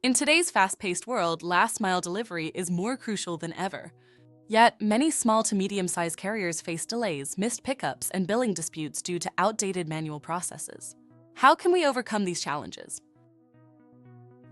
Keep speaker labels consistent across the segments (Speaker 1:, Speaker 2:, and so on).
Speaker 1: In today's fast-paced world, last-mile delivery is more crucial than ever. Yet, many small to medium-sized carriers face delays, missed pickups, and billing disputes due to outdated manual processes. How can we overcome these challenges?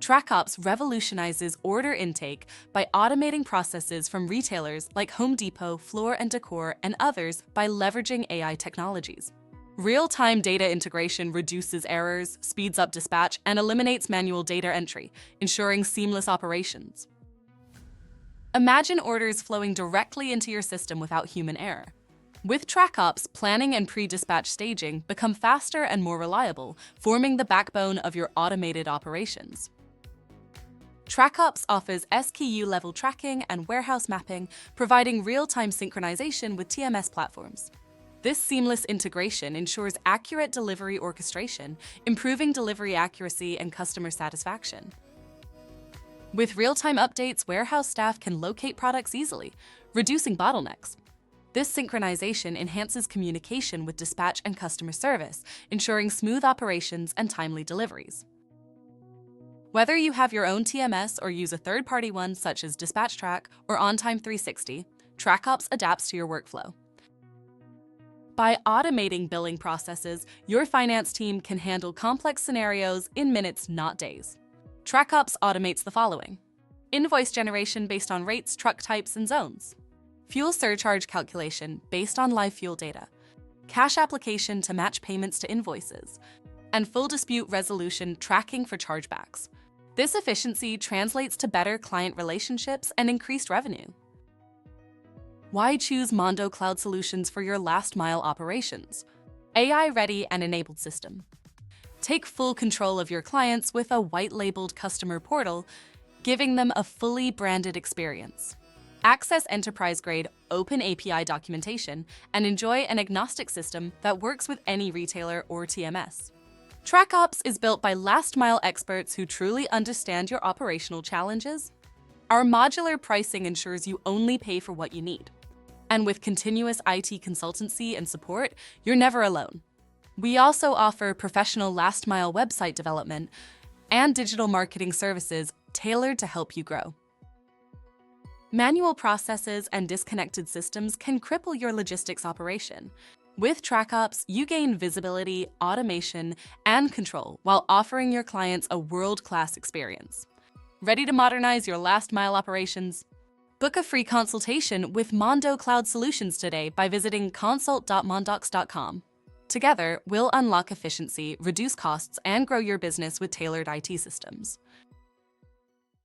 Speaker 1: TrackOps revolutionizes order intake by automating processes from retailers like Home Depot, Floor & Decor, and others by leveraging AI technologies. Real-time data integration reduces errors, speeds up dispatch, and eliminates manual data entry, ensuring seamless operations. Imagine orders flowing directly into your system without human error. With TrackOps, planning and pre-dispatch staging become faster and more reliable, forming the backbone of your automated operations. TrackOps offers SKU-level tracking and warehouse mapping, providing real-time synchronization with TMS platforms. This seamless integration ensures accurate delivery orchestration, improving delivery accuracy and customer satisfaction. With real-time updates, warehouse staff can locate products easily, reducing bottlenecks. This synchronization enhances communication with dispatch and customer service, ensuring smooth operations and timely deliveries. Whether you have your own TMS or use a third-party one such as DispatchTrack or OnTime 360, TrackOps adapts to your workflow. By automating billing processes, your finance team can handle complex scenarios in minutes, not days. TrackOps automates the following: invoice generation based on rates, truck types, and zones; fuel surcharge calculation based on live fuel data; cash application to match payments to invoices; and full dispute resolution tracking for chargebacks. This efficiency translates to better client relationships and increased revenue. Why choose Mondo Cloud Solutions for your last-mile operations? AI-ready and enabled system. Take full control of your clients with a white-labeled customer portal, giving them a fully branded experience. Access enterprise-grade open API documentation and enjoy an agnostic system that works with any retailer or TMS. TrackOps is built by last-mile experts who truly understand your operational challenges. Our modular pricing ensures you only pay for what you need. And with continuous IT consultancy and support, you're never alone. We also offer professional last-mile website development and digital marketing services tailored to help you grow. Manual processes and disconnected systems can cripple your logistics operation. With TrackOps, you gain visibility, automation, and control while offering your clients a world-class experience. Ready to modernize your last-mile operations? Book a free consultation with Mondo Cloud Solutions today by visiting consult.mondocs.com. Together, we'll unlock efficiency, reduce costs, and grow your business with tailored IT systems.